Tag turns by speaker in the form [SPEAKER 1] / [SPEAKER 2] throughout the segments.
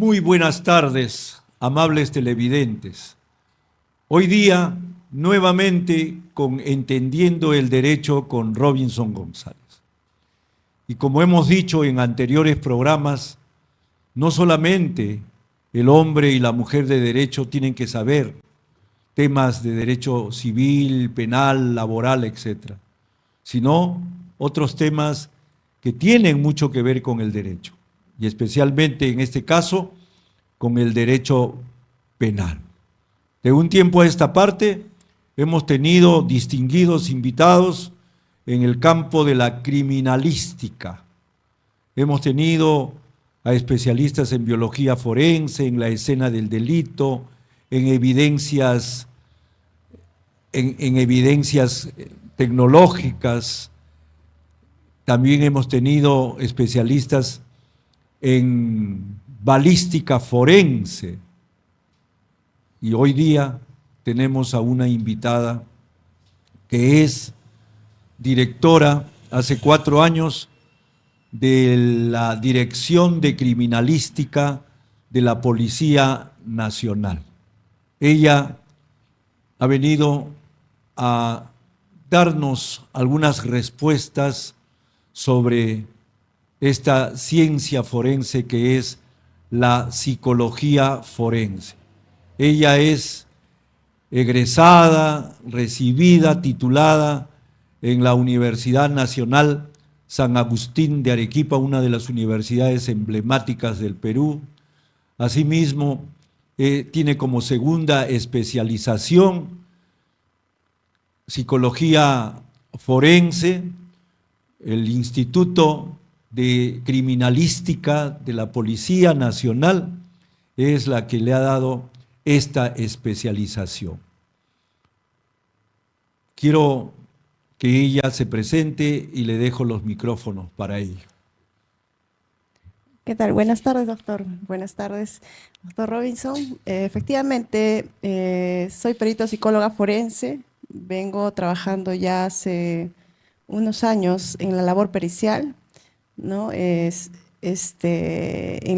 [SPEAKER 1] Muy buenas tardes, amables televidentes. Hoy día, nuevamente, con Entendiendo el Derecho con Robinson González. Y como hemos dicho en anteriores programas, no solamente el hombre y la mujer de derecho tienen que saber temas de derecho civil, penal, laboral, etc., sino otros temas que tienen mucho que ver con el derecho, y especialmente en este caso, con el derecho penal. De un tiempo a esta parte, hemos tenido distinguidos invitados en el campo de la criminalística. Hemos tenido a especialistas en biología forense, en la escena del delito, en evidencias tecnológicas. También hemos tenido especialistas en balística forense. Y hoy día tenemos a una invitada que es directora hace 4 años de la Dirección de Criminalística de la Policía Nacional. Ella ha venido a darnos algunas respuestas sobre esta ciencia forense que es la psicología forense. Ella es egresada, recibida, titulada en la Universidad Nacional San Agustín de Arequipa, una de las universidades emblemáticas del Perú. Asimismo, tiene como segunda especialización psicología forense, el Instituto de Criminalística de la Policía Nacional es la que le ha dado esta especialización. Quiero que ella se presente y le dejo los micrófonos para ello.
[SPEAKER 2] ¿Qué tal? Buenas tardes, doctor. Buenas tardes, doctor Robinson. Efectivamente, soy perito psicóloga forense. Vengo trabajando ya hace unos años en la labor pericial, ¿no? En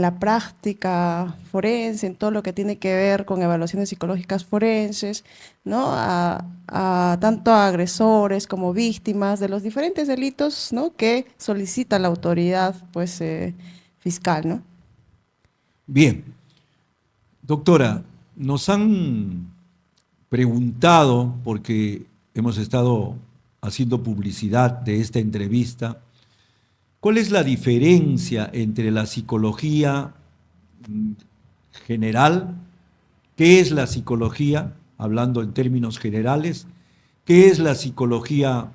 [SPEAKER 2] la práctica forense, en todo lo que tiene que ver con evaluaciones psicológicas forenses, ¿no? Tanto a agresores como víctimas de los diferentes delitos, ¿no?, que solicita la autoridad, pues, fiscal, ¿no?
[SPEAKER 1] Bien. Doctora, nos han preguntado, porque hemos estado haciendo publicidad de esta entrevista, ¿cuál es la diferencia entre la psicología general? ¿Qué es la psicología, hablando en términos generales? ¿Qué es la psicología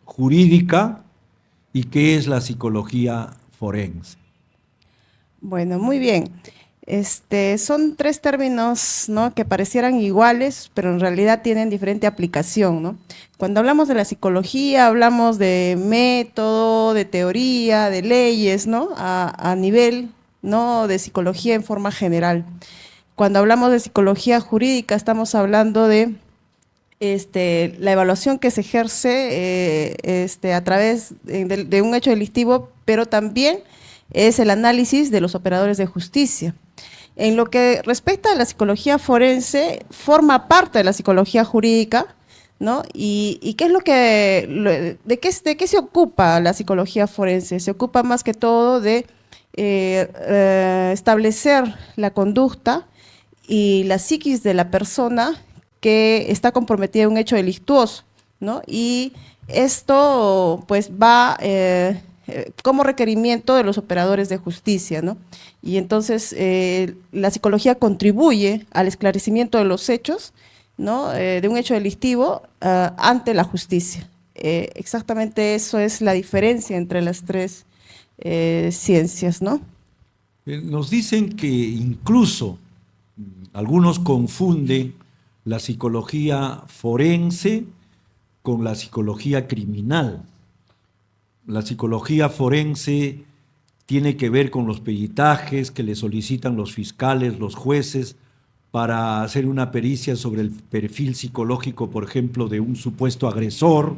[SPEAKER 1] jurídica? ¿Y qué es la psicología forense?
[SPEAKER 2] Bueno, muy bien. Son 3 términos, ¿no?, que parecieran iguales, pero en realidad tienen diferente aplicación, ¿no? Cuando hablamos de la psicología, hablamos de método, de teoría, de leyes, ¿no?, a nivel, ¿no?, de psicología en forma general. Cuando hablamos de psicología jurídica, estamos hablando de la evaluación que se ejerce a través de un hecho delictivo, pero también es el análisis de los operadores de justicia. En lo que respecta a la psicología forense, forma parte de la psicología jurídica, ¿no? ¿Y qué es de qué se ocupa la psicología forense? Se ocupa más que todo de establecer la conducta y la psiquis de la persona que está comprometida en un hecho delictuoso, ¿no? Y esto, pues, va como requerimiento de los operadores de justicia, ¿no? Y entonces la psicología contribuye al esclarecimiento de los hechos, ¿no?, de un hecho delictivo ante la justicia. Exactamente eso es la diferencia entre las 3 ciencias, ¿no?
[SPEAKER 1] Nos dicen que incluso algunos confunden la psicología forense con la psicología criminal. La psicología forense tiene que ver con los peritajes que le solicitan los fiscales, los jueces, para hacer una pericia sobre el perfil psicológico, por ejemplo, de un supuesto agresor,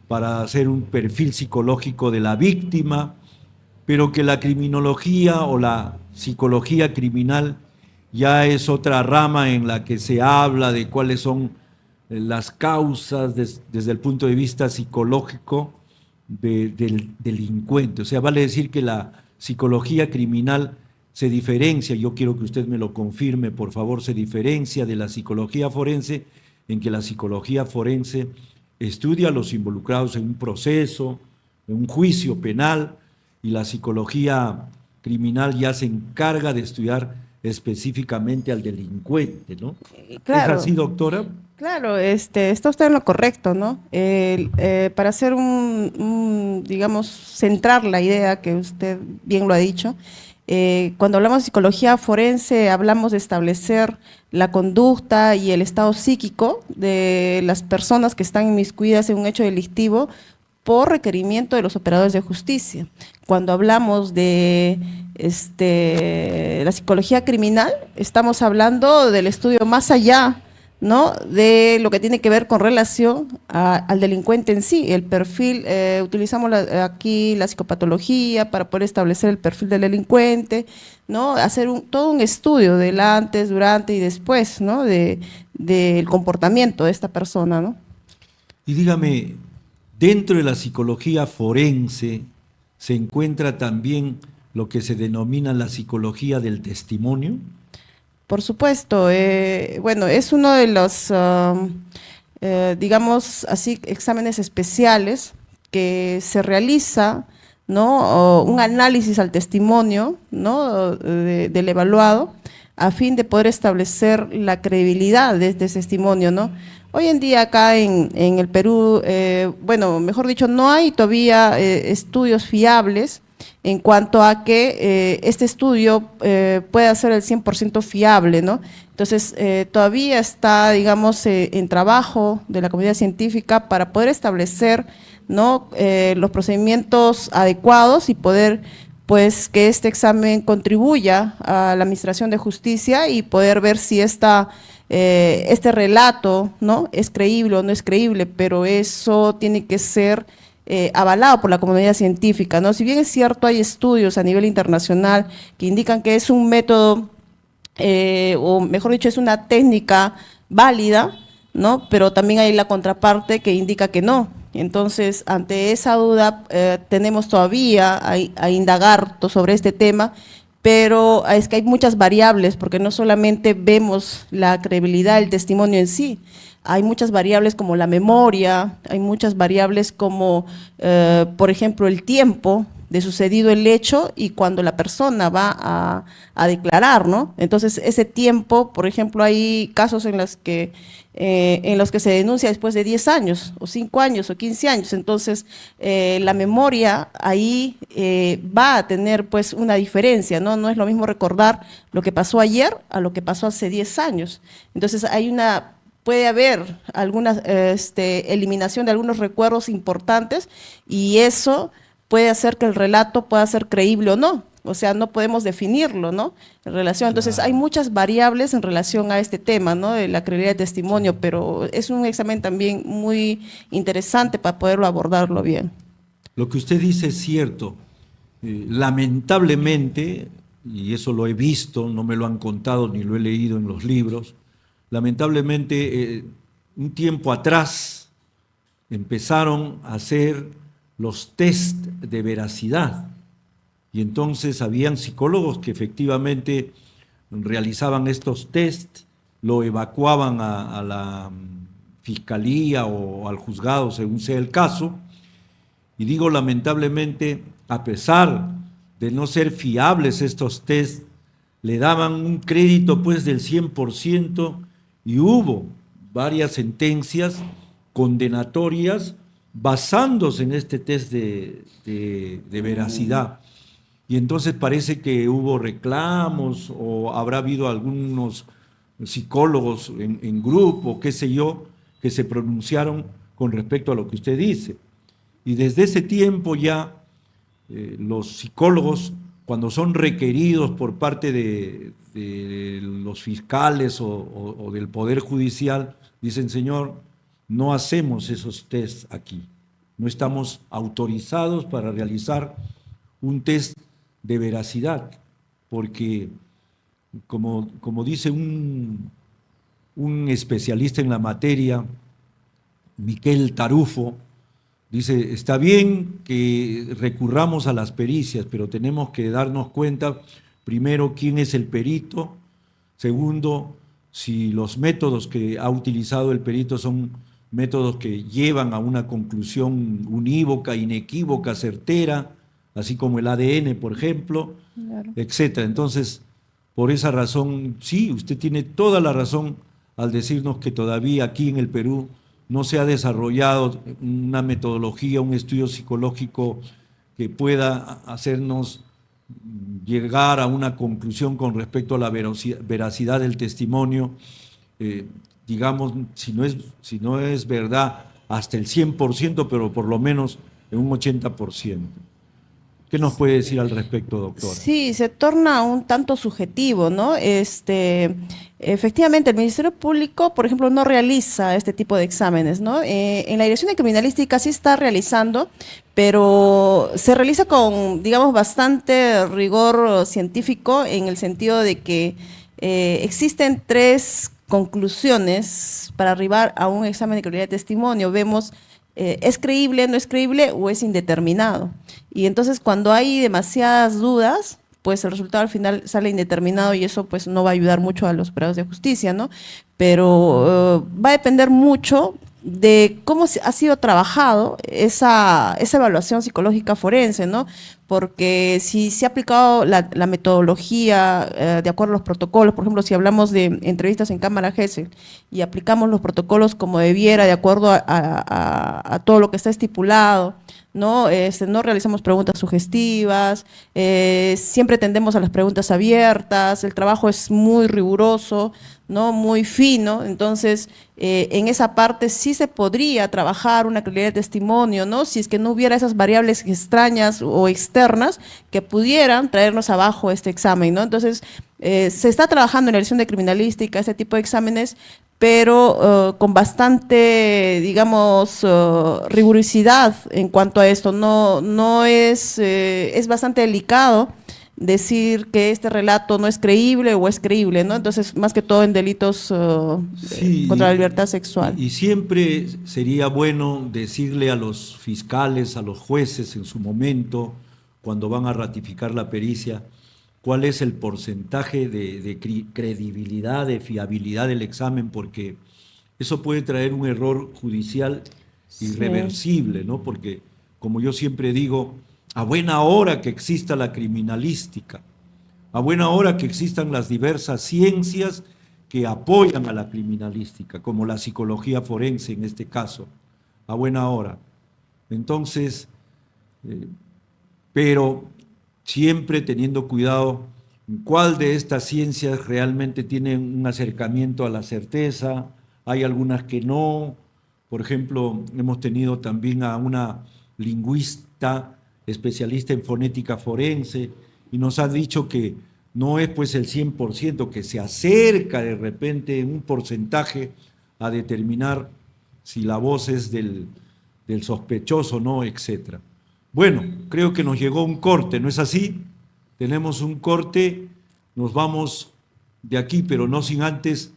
[SPEAKER 1] para hacer un perfil psicológico de la víctima, pero que la criminología o la psicología criminal ya es otra rama en la que se habla de cuáles son las causas desde el punto de vista psicológico del delincuente. O sea, vale decir que la psicología criminal se diferencia, yo quiero que usted me lo confirme, por favor, se diferencia de la psicología forense, en que la psicología forense estudia a los involucrados en un proceso, en un juicio penal, y la psicología criminal ya se encarga de estudiar específicamente al delincuente, ¿no?
[SPEAKER 2] Claro.
[SPEAKER 1] ¿Es así, doctora?
[SPEAKER 2] Claro, está usted en lo correcto, ¿no? Para hacer digamos, centrar la idea que usted bien lo ha dicho, cuando hablamos de psicología forense, hablamos de establecer la conducta y el estado psíquico de las personas que están inmiscuidas en un hecho delictivo por requerimiento de los operadores de justicia. Cuando hablamos de la psicología criminal, estamos hablando del estudio más allá, ¿no?, de lo que tiene que ver con relación al delincuente en sí, el perfil. Utilizamos aquí la psicopatología para poder establecer el perfil del delincuente, ¿no?, hacer todo un estudio del antes, durante y después, ¿no?, del comportamiento de esta persona, ¿no?
[SPEAKER 1] Y dígame, dentro de la psicología forense se encuentra también lo que se denomina la psicología del testimonio.
[SPEAKER 2] Por supuesto, bueno, es uno de los, digamos así, exámenes especiales que se realiza, ¿no?, o un análisis al testimonio, ¿no?, del evaluado, a fin de poder establecer la credibilidad de este testimonio, ¿no? Hoy en día acá en el Perú, bueno, mejor dicho, no hay todavía estudios fiables en cuanto a que este estudio pueda ser el 100% fiable, ¿no? Entonces, todavía está, digamos, en trabajo de la comunidad científica para poder establecer, ¿no?, los procedimientos adecuados y poder, pues, que este examen contribuya a la administración de justicia y poder ver si este relato, ¿no?, es creíble o no es creíble, pero eso tiene que ser avalado por la comunidad científica, ¿no? Si bien es cierto, hay estudios a nivel internacional que indican que es un método, o mejor dicho, es una técnica válida, ¿no?, pero también hay la contraparte que indica que no. Entonces, ante esa duda, tenemos todavía a indagar sobre este tema, pero es que hay muchas variables, porque no solamente vemos la credibilidad del testimonio en sí, hay muchas variables como la memoria, hay muchas variables como, por ejemplo, el tiempo de sucedido el hecho y cuando la persona va a declarar, ¿no? Entonces, ese tiempo, por ejemplo, hay casos en los que se denuncia después de 10 años, o 5 años, o 15 años. Entonces, la memoria ahí va a tener, pues, una diferencia, ¿no? No es lo mismo recordar lo que pasó ayer a lo que pasó hace 10 años. Entonces, puede haber alguna eliminación de algunos recuerdos importantes y eso puede hacer que el relato pueda ser creíble o no. O sea, no podemos definirlo, ¿no?, en relación. Entonces, hay muchas variables en relación a este tema, ¿no?, de la credibilidad de testimonio, pero es un examen también muy interesante para poderlo abordarlo bien.
[SPEAKER 1] Lo que usted dice es cierto. Lamentablemente, y eso lo he visto, no me lo han contado ni lo he leído en los libros, lamentablemente, un tiempo atrás empezaron a hacer los test de veracidad y entonces habían psicólogos que efectivamente realizaban estos test, lo evacuaban a la fiscalía o al juzgado, según sea el caso, y digo lamentablemente, a pesar de no ser fiables estos test, le daban un crédito pues del 100%, y hubo varias sentencias condenatorias basándose en este test de veracidad. Y entonces parece que hubo reclamos o habrá habido algunos psicólogos en grupo, qué sé yo, que se pronunciaron con respecto a lo que usted dice. Y desde ese tiempo ya los psicólogos, cuando son requeridos por parte de los fiscales o del Poder Judicial, dicen: señor, no hacemos esos tests aquí, no estamos autorizados para realizar un test de veracidad. porque como dice un especialista en la materia, Miquel Tarufo, dice, está bien que recurramos a las pericias, pero tenemos que darnos cuenta, primero, quién es el perito, segundo, si los métodos que ha utilizado el perito son métodos que llevan a una conclusión unívoca, inequívoca, certera, así como el ADN, por ejemplo,
[SPEAKER 2] Claro.
[SPEAKER 1] etcétera. Entonces, por esa razón, sí, usted tiene toda la razón al decirnos que todavía aquí en el Perú no se ha desarrollado una metodología, un estudio psicológico que pueda hacernos llegar a una conclusión con respecto a la veracidad del testimonio, digamos, si no es verdad hasta el 100%, pero por lo menos en un 80%. ¿Qué nos puede decir al respecto, doctora?
[SPEAKER 2] Sí, se torna un tanto subjetivo, ¿no? Efectivamente, el Ministerio Público, por ejemplo, no realiza este tipo de exámenes, ¿no? En la Dirección de Criminalística sí está realizando, pero se realiza con, digamos, bastante rigor científico en el sentido de que existen tres conclusiones para arribar a un examen de calidad de testimonio. Vemos, ¿es creíble, no es creíble o es indeterminado? Y entonces cuando hay demasiadas dudas, pues el resultado al final sale indeterminado y eso pues no va a ayudar mucho a los operadores de justicia, ¿no? Pero va a depender mucho de cómo ha sido trabajado esa evaluación psicológica forense, ¿no? Porque si se ha aplicado la metodología de acuerdo a los protocolos, por ejemplo, si hablamos de entrevistas en cámara Gesell y aplicamos los protocolos como debiera, de acuerdo a todo lo que está estipulado, ¿no? No realizamos preguntas sugestivas, siempre tendemos a las preguntas abiertas, el trabajo es muy riguroso, ¿no? Muy fino, entonces en esa parte sí se podría trabajar una calidad de testimonio, ¿no? Si es que no hubiera esas variables extrañas o externas que pudieran traernos abajo este examen, ¿no? Entonces se está trabajando en la dirección de criminalística este tipo de exámenes, pero con bastante, digamos, rigurosidad en cuanto a esto. No es bastante delicado decir que este relato no es creíble o es creíble, ¿no? Entonces, más que todo en delitos
[SPEAKER 1] Sí,
[SPEAKER 2] contra la libertad sexual.
[SPEAKER 1] y siempre sería bueno decirle a los fiscales, a los jueces en su momento, cuando van a ratificar la pericia, cuál es el porcentaje de credibilidad, de fiabilidad del examen, porque eso puede traer un error judicial
[SPEAKER 2] Sí,
[SPEAKER 1] irreversible, ¿no? Porque, como yo siempre digo, a buena hora que exista la criminalística, a buena hora que existan las diversas ciencias que apoyan a la criminalística, como la psicología forense en este caso, a buena hora. Entonces, eh, pero siempre teniendo cuidado en cuál de estas ciencias realmente tienen un acercamiento a la certeza, hay algunas que no. Por ejemplo, hemos tenido también a una lingüista especialista en fonética forense y nos ha dicho que no es pues el 100%, que se acerca de repente en un porcentaje a determinar si la voz es del sospechoso o no, etcétera. Bueno, creo que nos llegó un corte, ¿no es así? Tenemos un corte, nos vamos de aquí, pero no sin antes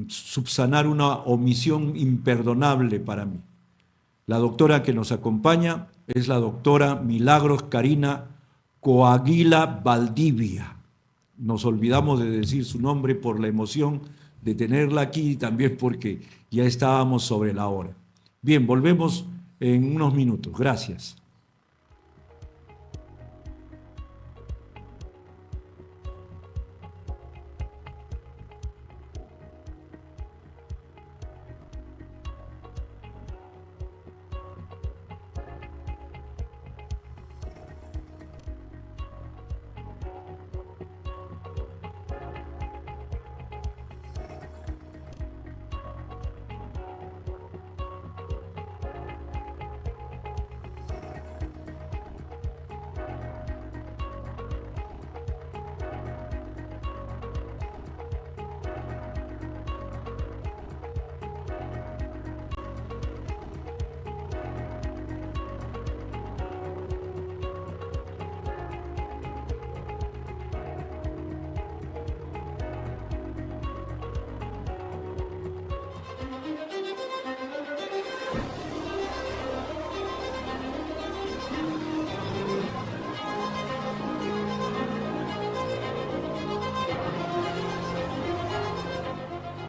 [SPEAKER 1] subsanar una omisión imperdonable para mí. La doctora que nos acompaña es la doctora Milagros Karina Coaguila Valdivia. Nos olvidamos de decir su nombre por la emoción de tenerla aquí y también porque ya estábamos sobre la hora. Bien, volvemos en unos minutos. Gracias.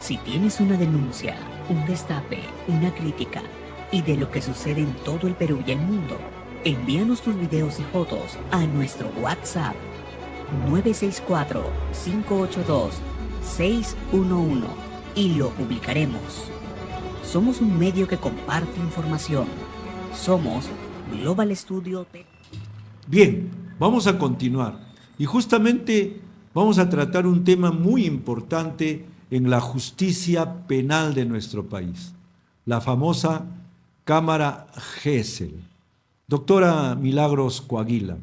[SPEAKER 3] Si tienes una denuncia, un destape, una crítica y de lo que sucede en todo el Perú y el mundo, envíanos tus videos y fotos a nuestro WhatsApp 964-582-611 y lo publicaremos. Somos un medio que comparte información. Somos Global Studio.
[SPEAKER 1] Bien, vamos a continuar. Y justamente vamos a tratar un tema muy importante en la justicia penal de nuestro país, la famosa Cámara Gesell. Doctora Milagros Coaguila,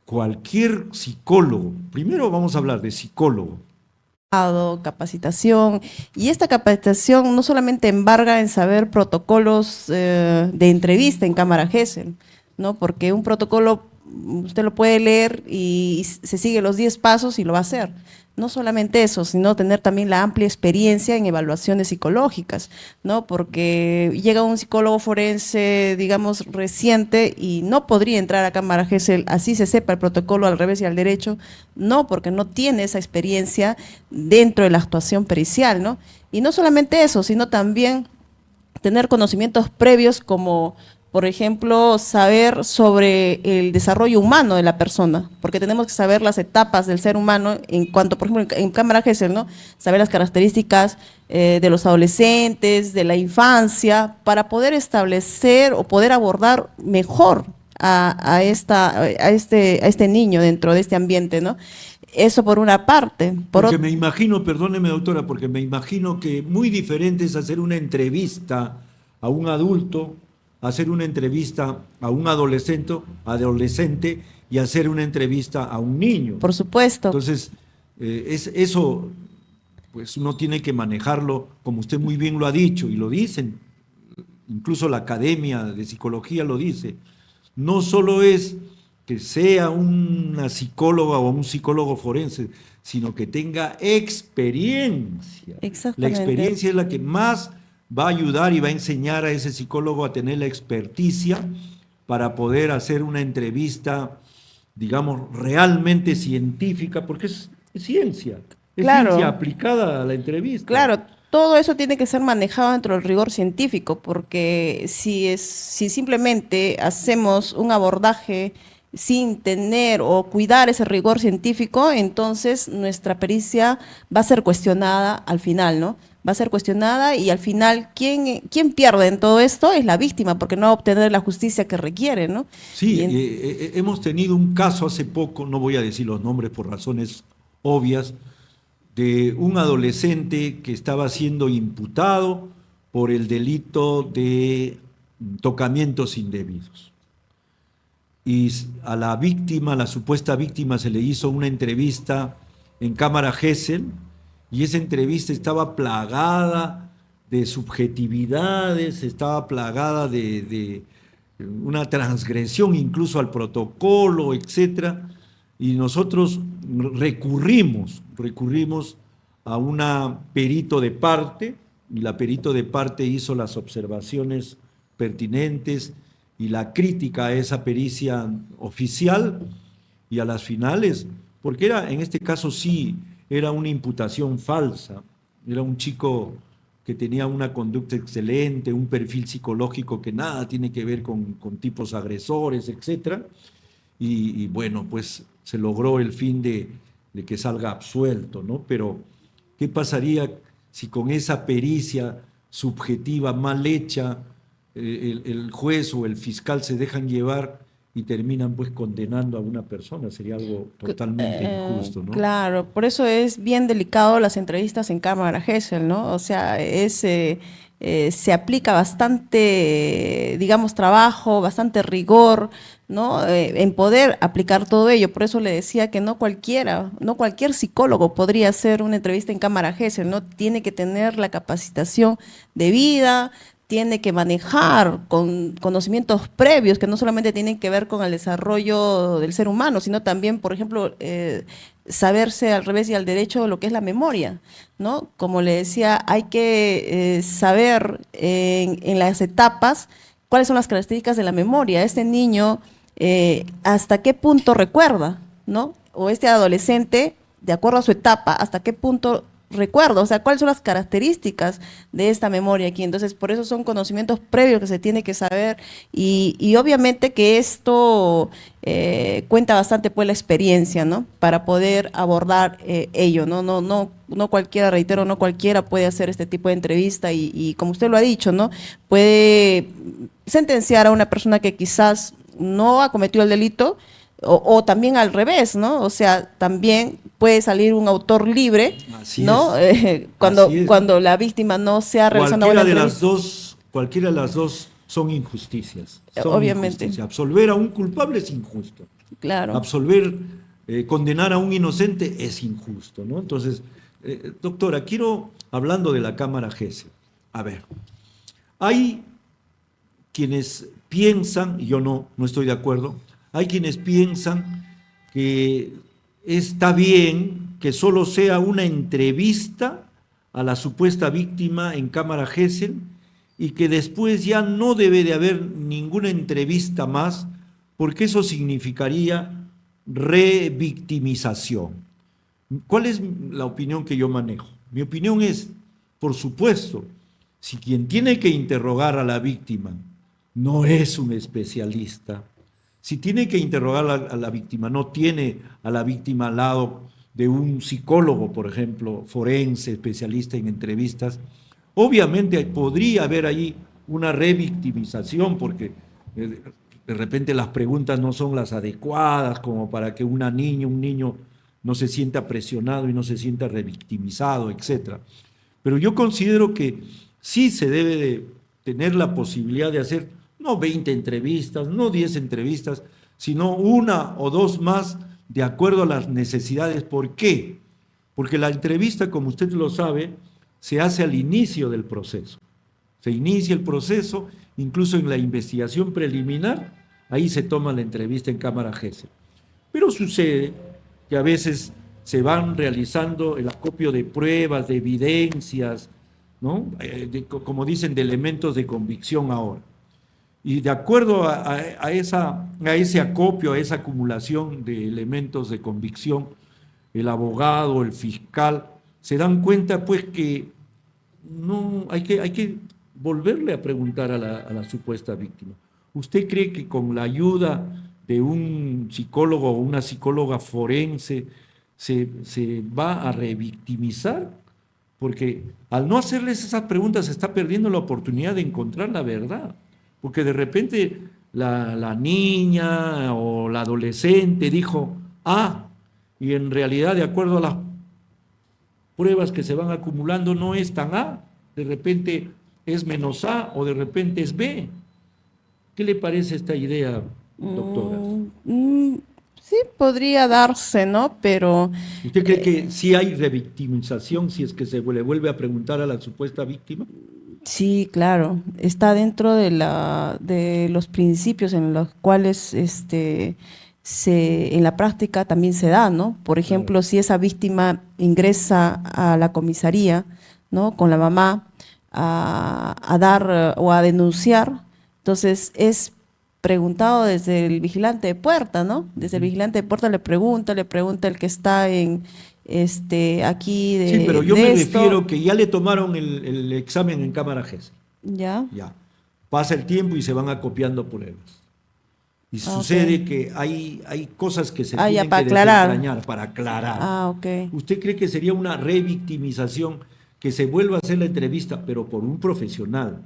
[SPEAKER 1] cualquier psicólogo, primero vamos a hablar de psicólogo,
[SPEAKER 2] capacitación, y esta capacitación no solamente embarga en saber protocolos de entrevista en Cámara Gesell, ¿no? Porque un protocolo usted lo puede leer y se sigue los 10 pasos y lo va a hacer. No solamente eso, sino tener también la amplia experiencia en evaluaciones psicológicas, ¿no? Porque llega un psicólogo forense, digamos, reciente y no podría entrar a Cámara Gesell, así se sepa el protocolo al revés y al derecho, no, porque no tiene esa experiencia dentro de la actuación pericial, ¿no? Y no solamente eso, sino también tener conocimientos previos como, por ejemplo, saber sobre el desarrollo humano de la persona, porque tenemos que saber las etapas del ser humano en cuanto, por ejemplo, en Cámara Gesell, ¿no? Saber las características de los adolescentes, de la infancia, para poder establecer o poder abordar mejor a este niño dentro de este ambiente, ¿no? Eso por una parte.
[SPEAKER 1] Porque me imagino, perdóneme doctora, porque me imagino que muy diferente es hacer una entrevista a un adulto, hacer una entrevista a un adolescente y hacer una entrevista a un niño.
[SPEAKER 2] Por supuesto.
[SPEAKER 1] Entonces, eso, pues uno tiene que manejarlo, como usted muy bien lo ha dicho, y lo dicen, incluso la Academia de Psicología lo dice. No solo es que sea una psicóloga o un psicólogo forense, sino que tenga experiencia.
[SPEAKER 2] Exactamente.
[SPEAKER 1] La experiencia es la que más va a ayudar y va a enseñar a ese psicólogo a tener la experticia para poder hacer una entrevista, digamos, realmente científica, porque es ciencia, es
[SPEAKER 2] Claro.
[SPEAKER 1] ciencia aplicada a la entrevista.
[SPEAKER 2] Claro, todo eso tiene que ser manejado dentro del rigor científico, porque si simplemente hacemos un abordaje sin tener o cuidar ese rigor científico, entonces nuestra pericia va a ser cuestionada al final, ¿no? Va a ser cuestionada y al final, ¿quién pierde en todo esto? Es la víctima, porque no va a obtener la justicia que requiere, ¿no?
[SPEAKER 1] Sí, hemos tenido un caso hace poco, no voy a decir los nombres por razones obvias, de un adolescente que estaba siendo imputado por el delito de tocamientos indebidos. Y a la víctima, a la supuesta víctima, se le hizo una entrevista en Cámara Gesell, y esa entrevista estaba plagada de subjetividades, estaba plagada de una transgresión incluso al protocolo, etcétera. Y nosotros recurrimos a una perito de parte, y la perito de parte hizo las observaciones pertinentes y la crítica a esa pericia oficial, y a las finales, porque en este caso sí, era una imputación falsa, era un chico que tenía una conducta excelente, un perfil psicológico que nada tiene que ver con tipos agresores, etcétera. Y bueno, pues se logró el fin de que salga absuelto, ¿no? Pero, ¿qué pasaría si con esa pericia subjetiva mal hecha el juez o el fiscal se dejan llevar y terminan pues condenando a una persona? Sería algo totalmente injusto, ¿no?
[SPEAKER 2] Claro, por eso es bien delicado las entrevistas en Cámara Gesell, ¿no? O sea, se aplica bastante, digamos, trabajo, bastante rigor, ¿no? En poder aplicar todo ello. Por eso le decía que no cualquier psicólogo podría hacer una entrevista en Cámara Gesell, ¿no? Tiene que tener la capacitación debida, tiene que manejar con conocimientos previos que no solamente tienen que ver con el desarrollo del ser humano, sino también, por ejemplo, saberse al revés y al derecho lo que es la memoria, ¿no? Como le decía, hay que saber en las etapas cuáles son las características de la memoria. Este niño, hasta qué punto recuerda, ¿no? O este adolescente, de acuerdo a su etapa, hasta qué punto recuerdo, o sea, cuáles son las características de esta memoria aquí. Entonces, por eso son conocimientos previos que se tiene que saber y obviamente que esto cuenta bastante pues la experiencia, ¿no? Para poder abordar ello, ¿no? No cualquiera, reitero, no cualquiera puede hacer este tipo de entrevista y como usted lo ha dicho, ¿no? Puede sentenciar a una persona que quizás no ha cometido el delito, o también al revés, ¿no? O sea, también puede salir un autor libre,
[SPEAKER 1] Así
[SPEAKER 2] ¿no?
[SPEAKER 1] es.
[SPEAKER 2] Cuando,
[SPEAKER 1] Así es.
[SPEAKER 2] cuando la víctima no sea realizando una entrevista.
[SPEAKER 1] Cualquiera de las dos son injusticias. Son
[SPEAKER 2] Obviamente.
[SPEAKER 1] injusticias. Absolver a un culpable es injusto.
[SPEAKER 2] Claro.
[SPEAKER 1] Absolver, condenar a un inocente es injusto, ¿no? Entonces, doctora, quiero, hablando de la Cámara GESEL, a ver, hay quienes piensan, y yo no estoy de acuerdo, hay quienes piensan que está bien que solo sea una entrevista a la supuesta víctima en Cámara GESEL y que después ya no debe de haber ninguna entrevista más porque eso significaría revictimización. ¿Cuál es la opinión que yo manejo? Mi opinión es, por supuesto, si quien tiene que interrogar a la víctima no es un especialista, si tiene que interrogar a la víctima, no tiene a la víctima al lado de un psicólogo, por ejemplo, forense, especialista en entrevistas, obviamente podría haber ahí una revictimización porque de repente las preguntas no son las adecuadas como para que una niña, un niño no se sienta presionado y no se sienta revictimizado, etc. Pero yo considero que sí se debe de tener la posibilidad de hacer no 20 entrevistas, no 10 entrevistas, sino una o dos más de acuerdo a las necesidades. ¿Por qué? Porque la entrevista, como usted lo sabe, se hace al inicio del proceso. Se inicia el proceso, incluso en la investigación preliminar, ahí se toma la entrevista en Cámara GESEL. Pero sucede que a veces se van realizando el acopio de pruebas, de evidencias, ¿no? Como dicen, de elementos de convicción ahora. Y de acuerdo a ese acopio, a esa acumulación de elementos de convicción, el abogado, el fiscal, se dan cuenta pues que no hay que volverle a preguntar a la supuesta víctima. ¿Usted cree que con la ayuda de un psicólogo o una psicóloga forense se va a revictimizar? Porque al no hacerles esas preguntas se está perdiendo la oportunidad de encontrar la verdad. Porque de repente la niña o la adolescente dijo A, y en realidad, de acuerdo a las pruebas que se van acumulando, no es tan A. De repente es menos A o de repente es B. ¿Qué le parece esta idea, doctora?
[SPEAKER 2] Sí, podría darse, ¿no? Pero
[SPEAKER 1] ¿Usted cree que sí hay revictimización si es que se le vuelve a preguntar a la supuesta víctima?
[SPEAKER 2] sí, claro, está dentro de los principios en los cuales en la práctica también se da, ¿no? Por ejemplo, si esa víctima ingresa a la comisaría, ¿no? Con la mamá a dar o a denunciar, entonces es preguntado desde el vigilante de puerta, ¿no? Desde el vigilante de puerta le pregunta el que está aquí
[SPEAKER 1] Sí, pero yo
[SPEAKER 2] de
[SPEAKER 1] me
[SPEAKER 2] esto.
[SPEAKER 1] refiero que ya le tomaron el examen en Cámara GESEL.
[SPEAKER 2] Ya.
[SPEAKER 1] Ya. Pasa el tiempo y se van acopiando pruebas. Y
[SPEAKER 2] Ah,
[SPEAKER 1] sucede
[SPEAKER 2] ok.
[SPEAKER 1] que hay cosas que se
[SPEAKER 2] Ah, ya,
[SPEAKER 1] tienen
[SPEAKER 2] para
[SPEAKER 1] que
[SPEAKER 2] aclarar.
[SPEAKER 1] desentrañar, para aclarar.
[SPEAKER 2] Ah, ok.
[SPEAKER 1] ¿Usted cree que sería una revictimización que se vuelva a hacer la entrevista, pero por un profesional?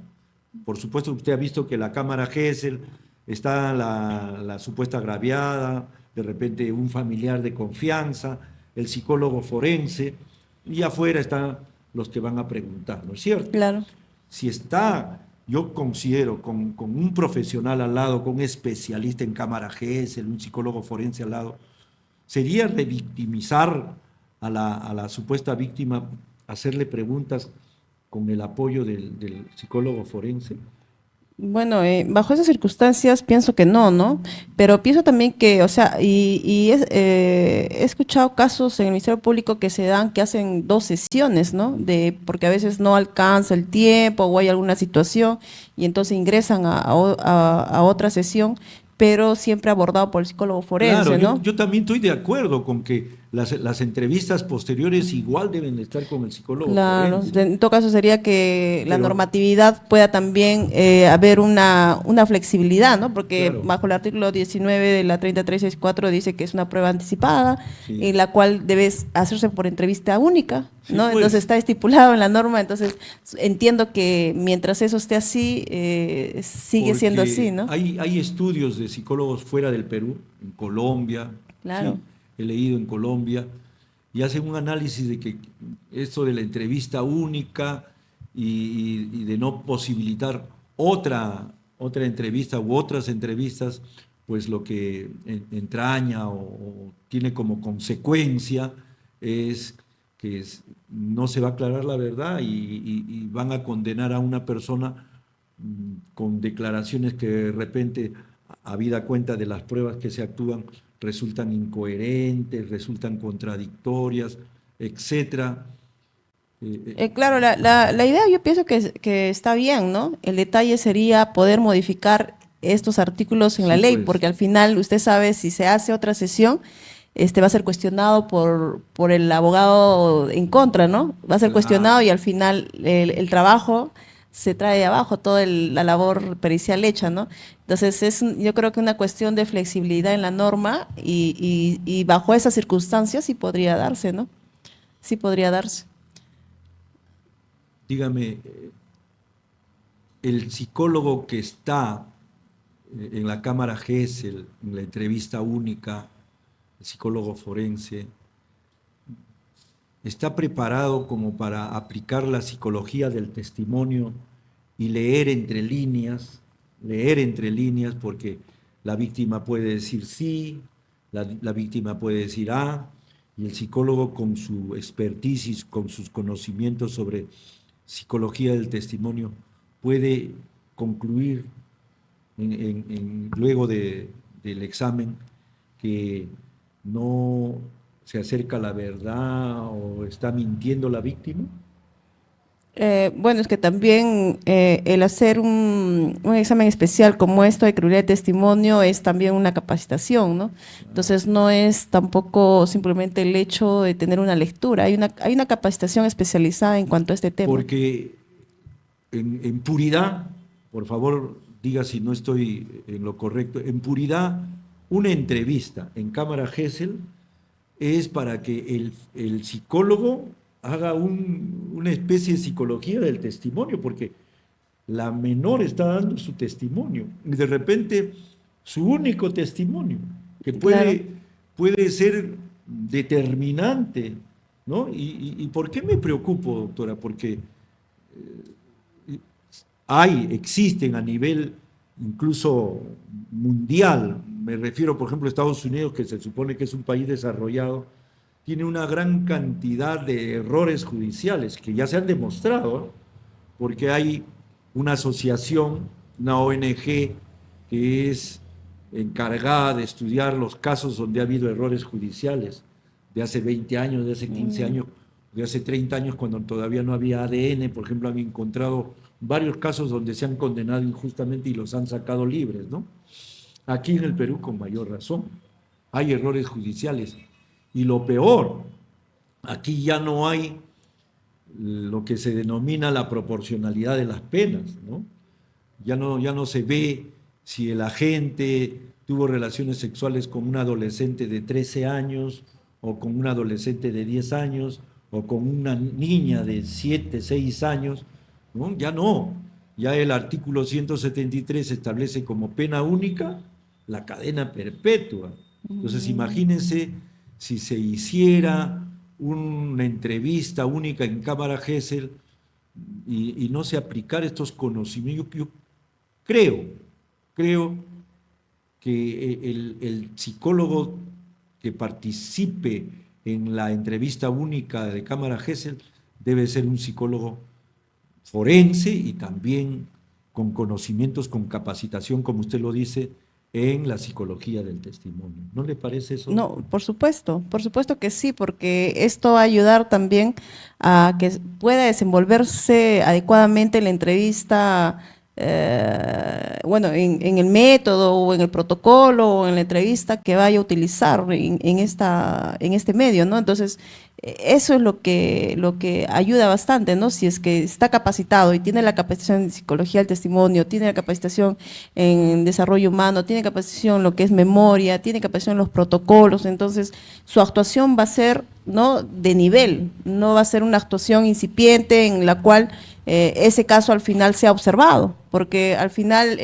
[SPEAKER 1] Por supuesto, usted ha visto que la Cámara GESEL está la supuesta agraviada, de repente un familiar de confianza, el psicólogo forense, y afuera están los que van a preguntar, ¿no es cierto?
[SPEAKER 2] Claro.
[SPEAKER 1] Si está, yo considero, con un profesional al lado, con un especialista en Cámara GESEL, un psicólogo forense al lado, sería revictimizar a la supuesta víctima, hacerle preguntas con el apoyo del psicólogo forense.
[SPEAKER 2] Bueno, bajo esas circunstancias pienso que no, ¿no? Pero pienso también que, o sea, he escuchado casos en el Ministerio Público que se dan, que hacen 2 sesiones, ¿no? Porque a veces no alcanza el tiempo o hay alguna situación y entonces ingresan a otra sesión, pero siempre abordado por el psicólogo forense,
[SPEAKER 1] Claro,
[SPEAKER 2] ¿no?
[SPEAKER 1] yo también estoy de acuerdo con que las entrevistas posteriores igual deben estar con el psicólogo
[SPEAKER 2] Claro,
[SPEAKER 1] forense.
[SPEAKER 2] en todo caso sería que la
[SPEAKER 1] Pero-
[SPEAKER 2] normatividad pueda también haber una flexibilidad, ¿no? Porque
[SPEAKER 1] Claro.
[SPEAKER 2] bajo el artículo 19 de la 3364 dice que es una prueba anticipada,
[SPEAKER 1] Sí.
[SPEAKER 2] en la cual debes hacerse por entrevista única,
[SPEAKER 1] Sí,
[SPEAKER 2] ¿no?
[SPEAKER 1] pues.
[SPEAKER 2] Entonces está estipulado en la norma, entonces entiendo que mientras eso esté así, sigue siendo
[SPEAKER 1] Porque
[SPEAKER 2] así, ¿no?
[SPEAKER 1] hay estudios de psicólogos fuera del Perú, en Colombia,
[SPEAKER 2] Claro.
[SPEAKER 1] sí, he leído en Colombia, y hacen un análisis de que esto de la entrevista única y de no posibilitar otra entrevista u otras entrevistas, pues lo que entraña o tiene como consecuencia es que no se va a aclarar la verdad y van a condenar a una persona con declaraciones que de repente, habida cuenta de las pruebas que se actúan, resultan incoherentes, resultan contradictorias, etcétera.
[SPEAKER 2] Claro, la idea yo pienso que está bien, ¿no? El detalle sería poder modificar estos artículos en la
[SPEAKER 1] Sí,
[SPEAKER 2] ley,
[SPEAKER 1] pues.
[SPEAKER 2] porque al final usted sabe si se hace otra sesión, va a ser cuestionado por el abogado en contra, ¿no? Va a ser
[SPEAKER 1] Claro.
[SPEAKER 2] cuestionado y al final el trabajo se trae de abajo, toda la labor pericial hecha, ¿no? Entonces yo creo que una cuestión de flexibilidad en la norma y bajo esas circunstancias sí podría darse, ¿no? Sí podría darse.
[SPEAKER 1] Dígame, el psicólogo que está en la Cámara Gesell, en la entrevista única, el psicólogo forense, ¿está preparado como para aplicar la psicología del testimonio y leer entre líneas, porque la víctima puede decir sí, la víctima puede decir y el psicólogo con su expertise, con sus conocimientos sobre psicología del testimonio, puede concluir luego del examen que no se acerca a la verdad o está mintiendo la víctima?
[SPEAKER 2] Bueno, es que también el hacer un examen especial como esto de credibilidad de testimonio es también una capacitación, ¿no? Entonces no es tampoco simplemente el hecho de tener una lectura, hay una capacitación especializada en cuanto a este tema.
[SPEAKER 1] Porque en puridad, por favor, diga si no estoy en lo correcto, en puridad, una entrevista en Cámara Gesell es para que el psicólogo haga una especie de psicología del testimonio, porque la menor está dando su testimonio, y de repente su único testimonio, que
[SPEAKER 2] Claro.
[SPEAKER 1] puede ser determinante, ¿no? ¿Y por qué me preocupo, doctora? Porque existen a nivel incluso mundial, me refiero por ejemplo a Estados Unidos, que se supone que es un país desarrollado, tiene una gran cantidad de errores judiciales que ya se han demostrado, ¿no? Porque hay una asociación, una ONG, que es encargada de estudiar los casos donde ha habido errores judiciales, de hace 20 años, de hace 15 años, de hace 30 años, cuando todavía no había ADN, por ejemplo, han encontrado varios casos donde se han condenado injustamente y los han sacado libres, ¿no? Aquí en el Perú, con mayor razón, hay errores judiciales. Y lo peor, aquí ya no hay lo que se denomina la proporcionalidad de las penas, ¿no? Ya no se ve si el agente tuvo relaciones sexuales con un adolescente de 13 años o con un adolescente de 10 años o con una niña de 7, 6 años, ¿no? Ya no. Ya el artículo 173 establece como pena única la cadena perpetua. Entonces, imagínense si se hiciera una entrevista única en Cámara Gesell y no se aplicara estos conocimientos. Yo creo que el psicólogo que participe en la entrevista única de Cámara Gesell debe ser un psicólogo forense y también con conocimientos, con capacitación, como usted lo dice, en la psicología del testimonio. ¿No le parece eso?
[SPEAKER 2] No, por supuesto que sí, porque esto va a ayudar también a que pueda desenvolverse adecuadamente la entrevista bueno, en el método o en el protocolo o en la entrevista que vaya a utilizar en este medio, ¿no? Entonces, eso es lo que ayuda bastante, ¿no? Si es que está capacitado y tiene la capacitación en psicología del testimonio, tiene la capacitación en desarrollo humano, tiene capacitación en lo que es memoria, tiene capacitación en los protocolos, entonces su actuación va a ser, ¿no?, de nivel, no va a ser una actuación incipiente en la cual ese caso al final sea observado, porque al final,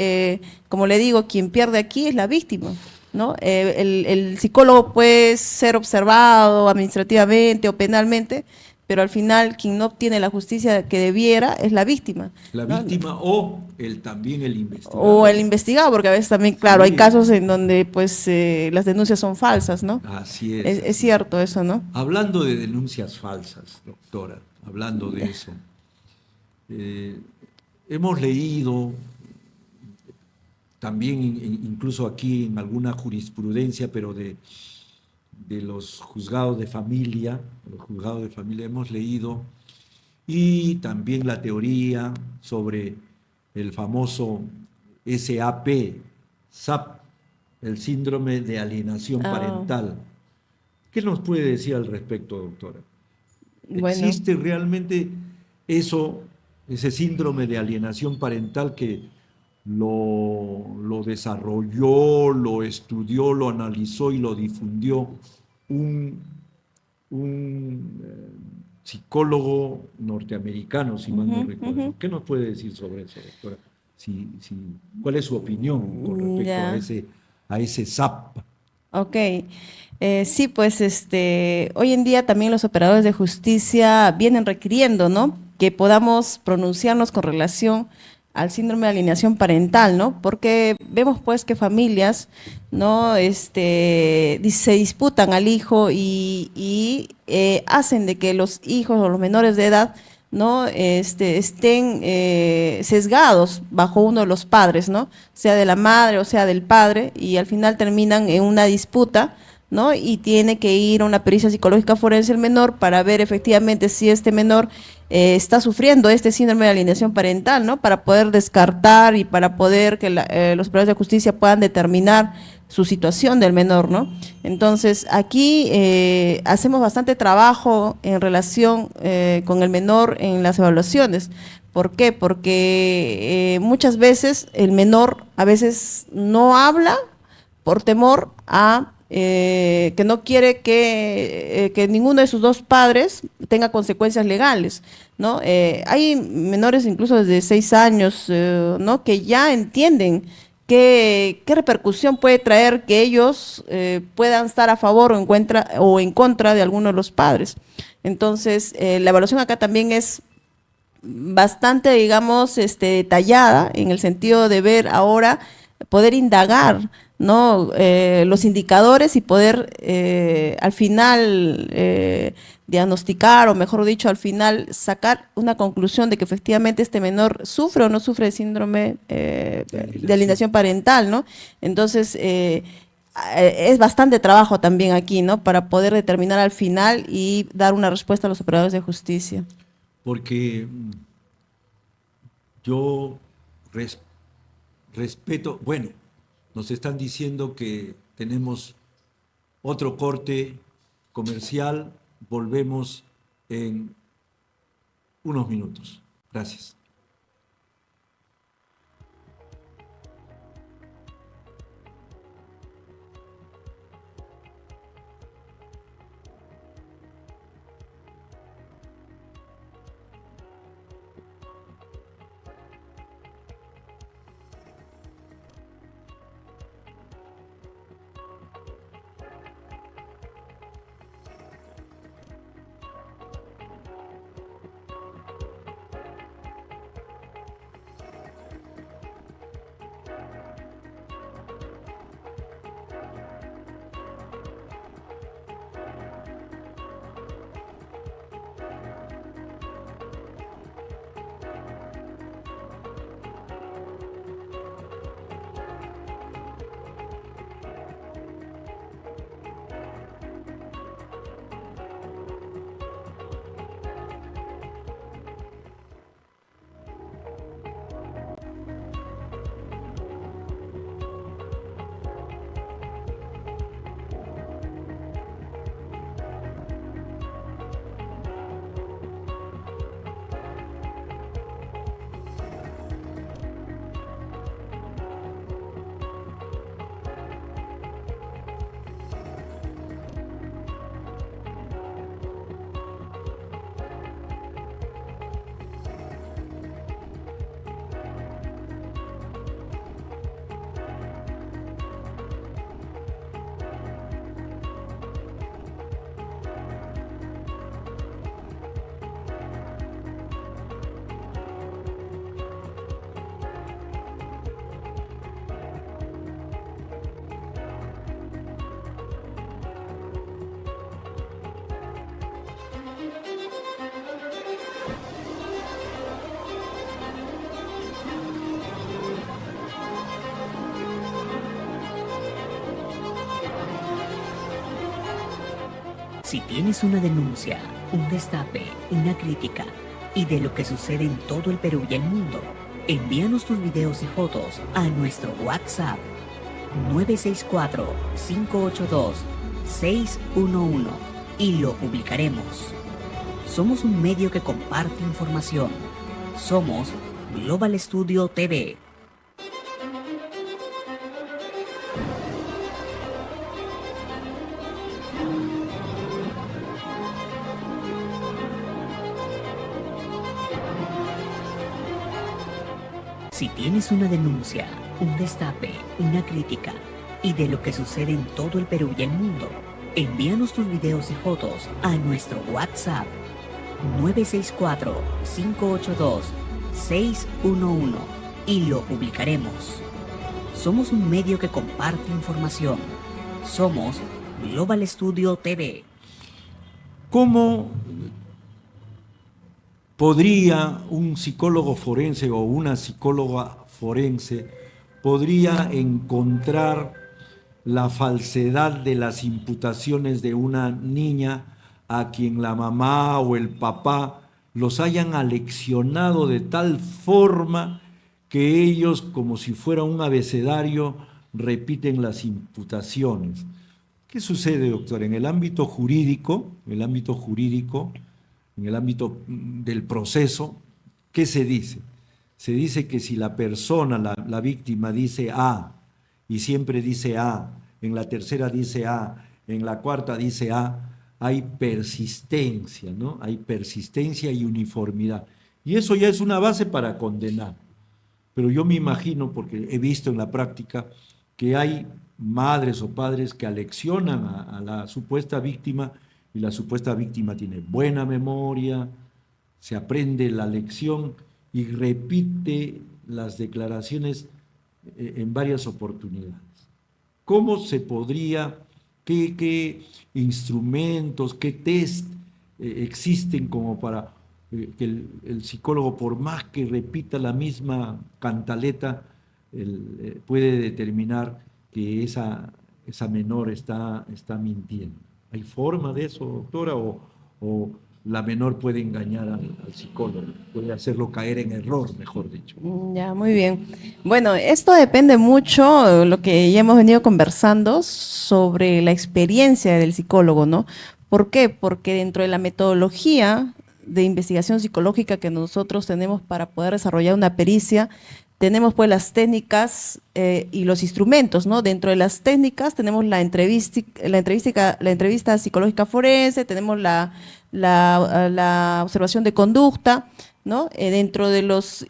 [SPEAKER 2] como le digo, quien pierde aquí es la víctima, ¿no? El psicólogo puede ser observado administrativamente o penalmente, pero al final quien no obtiene la justicia que debiera es la víctima,
[SPEAKER 1] La
[SPEAKER 2] ¿no?
[SPEAKER 1] víctima o también el
[SPEAKER 2] O el
[SPEAKER 1] investigador.
[SPEAKER 2] investigado, porque a veces también, claro, hay
[SPEAKER 1] Sí,
[SPEAKER 2] casos en donde pues las denuncias son falsas, ¿no?
[SPEAKER 1] así
[SPEAKER 2] Es
[SPEAKER 1] así es.
[SPEAKER 2] cierto eso, ¿no?
[SPEAKER 1] Hablando de denuncias falsas, doctora, hablando de eso, eh, hemos leído también, incluso aquí en alguna jurisprudencia, pero de los juzgados de familia hemos leído, y también la teoría sobre el famoso SAP, el síndrome de alienación
[SPEAKER 2] Ah,
[SPEAKER 1] parental. ¿Qué nos puede decir al respecto, doctora?
[SPEAKER 2] bueno.
[SPEAKER 1] ¿Existe realmente eso, ese síndrome de alienación parental que lo desarrolló, lo estudió, lo analizó y lo difundió un, un psicólogo norteamericano, si mal no
[SPEAKER 2] Ujú, ujú.
[SPEAKER 1] recuerdo? ¿Qué nos puede decir sobre eso, doctora? ¿Cuál es su opinión con respecto
[SPEAKER 2] Ya.
[SPEAKER 1] a ese SAP?
[SPEAKER 2] Ok, sí, pues hoy en día también los operadores de justicia vienen requiriendo, ¿no? Que podamos pronunciarnos con relación al síndrome de alienación parental, ¿no? Porque vemos pues que familias, ¿no? Se disputan al hijo y hacen de que los hijos o los menores de edad, ¿no? Estén sesgados bajo uno de los padres, ¿no? Sea de la madre o sea del padre, y al final terminan en una disputa, ¿no? Y tiene que ir a una pericia psicológica forense el menor para ver efectivamente si este menor está sufriendo este síndrome de alienación parental, ¿no? Para poder descartar y para poder que los operadores de justicia puedan determinar su situación del menor, ¿no? Entonces, aquí hacemos bastante trabajo en relación con el menor en las evaluaciones. ¿Por qué? Porque muchas veces el menor a veces no habla por temor a que no quiere que ninguno de sus dos padres tenga consecuencias legales, ¿no? Hay menores incluso desde 6 años, ¿no? Que ya entienden qué repercusión puede traer que ellos puedan estar a favor o en contra de alguno de los padres. Entonces, la evaluación acá también es bastante, digamos, detallada en el sentido de ver ahora, poder indagar, ¿no? Los indicadores y poder al final diagnosticar, o mejor dicho, al final sacar una conclusión de que efectivamente este menor sufre o no sufre de síndrome de alienación parental, ¿no? Entonces, es bastante trabajo también aquí, ¿no? Para poder determinar al final y dar una respuesta a los operadores de justicia.
[SPEAKER 1] Porque yo res- respeto, bueno, nos están diciendo que tenemos otro corte comercial, volvemos en unos minutos. Gracias.
[SPEAKER 3] Si tienes una denuncia, un destape, una crítica y de lo que sucede en todo el Perú y el mundo, envíanos tus videos y fotos a nuestro WhatsApp 964-582-611 y lo publicaremos. Somos un medio que comparte información. Somos Global Studio TV. Si tienes una denuncia, un destape, una crítica y de lo que sucede en todo el Perú y el mundo, envíanos tus videos y fotos a nuestro WhatsApp 964-582-611 y lo publicaremos. Somos un medio que comparte información. Somos Global Studio TV.
[SPEAKER 1] ¿Cómo podría un psicólogo forense o una psicóloga forense podría encontrar la falsedad de las imputaciones de una niña a quien la mamá o el papá los hayan aleccionado de tal forma que ellos, como si fuera un abecedario, repiten las imputaciones? ¿Qué sucede, doctor? En el ámbito jurídico, en el ámbito del proceso, ¿qué se dice? Se dice que si la persona, la víctima, dice A y siempre dice A, en la tercera dice A, en la cuarta dice A, hay persistencia, ¿no? Hay persistencia y uniformidad. Y eso ya es una base para condenar. Pero yo me imagino, porque he visto en la práctica, que hay madres o padres que aleccionan a la supuesta víctima y la supuesta víctima tiene buena memoria, se aprende la lección y repite las declaraciones en varias oportunidades. ¿Cómo se podría, qué instrumentos, qué test existen como para que el psicólogo, por más que repita la misma cantaleta, puede determinar que esa menor está mintiendo? ¿Hay forma de eso, doctora? ¿O la menor puede engañar al psicólogo? Puede hacerlo caer en error, mejor dicho.
[SPEAKER 2] Ya, muy bien. Bueno, esto depende mucho, lo que ya hemos venido conversando, sobre la experiencia del psicólogo, ¿no? ¿Por qué? Porque dentro de la metodología de investigación psicológica que nosotros tenemos para poder desarrollar una pericia, tenemos pues las técnicas y los instrumentos, ¿no? Dentro de las técnicas tenemos la entrevista psicológica forense, tenemos la observación de conducta, ¿no? Dentro de las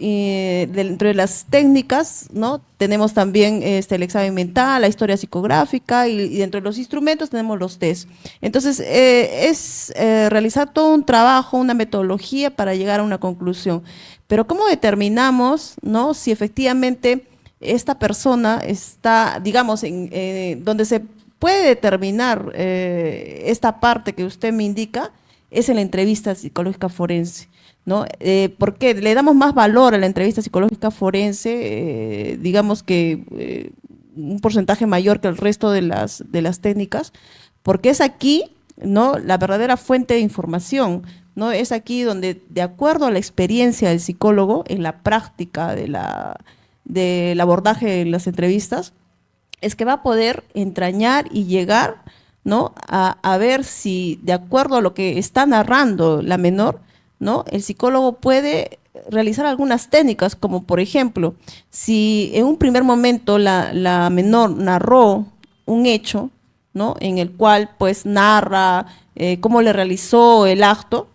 [SPEAKER 2] técnicas, ¿no? Tenemos también el examen mental, la historia psicográfica y dentro de los instrumentos tenemos los test. Entonces, es realizar todo un trabajo, una metodología para llegar a una conclusión. Pero ¿cómo determinamos, ¿no? Si efectivamente esta persona está, digamos, donde se puede determinar esta parte que usted me indica, es en la entrevista psicológica forense, ¿no? Porque le damos más valor a la entrevista psicológica forense, digamos que un porcentaje mayor que el resto de las técnicas, porque es aquí, ¿no?, la verdadera fuente de información, ¿no? Es aquí donde, de acuerdo a la experiencia del psicólogo en la práctica del abordaje de las entrevistas, es que va a poder entrañar y llegar, ¿no?, a ver si, de acuerdo a lo que está narrando la menor, ¿no?, el psicólogo puede realizar algunas técnicas, como por ejemplo, si en un primer momento la menor narró un hecho, ¿no?, en el cual pues narra cómo le realizó el acto,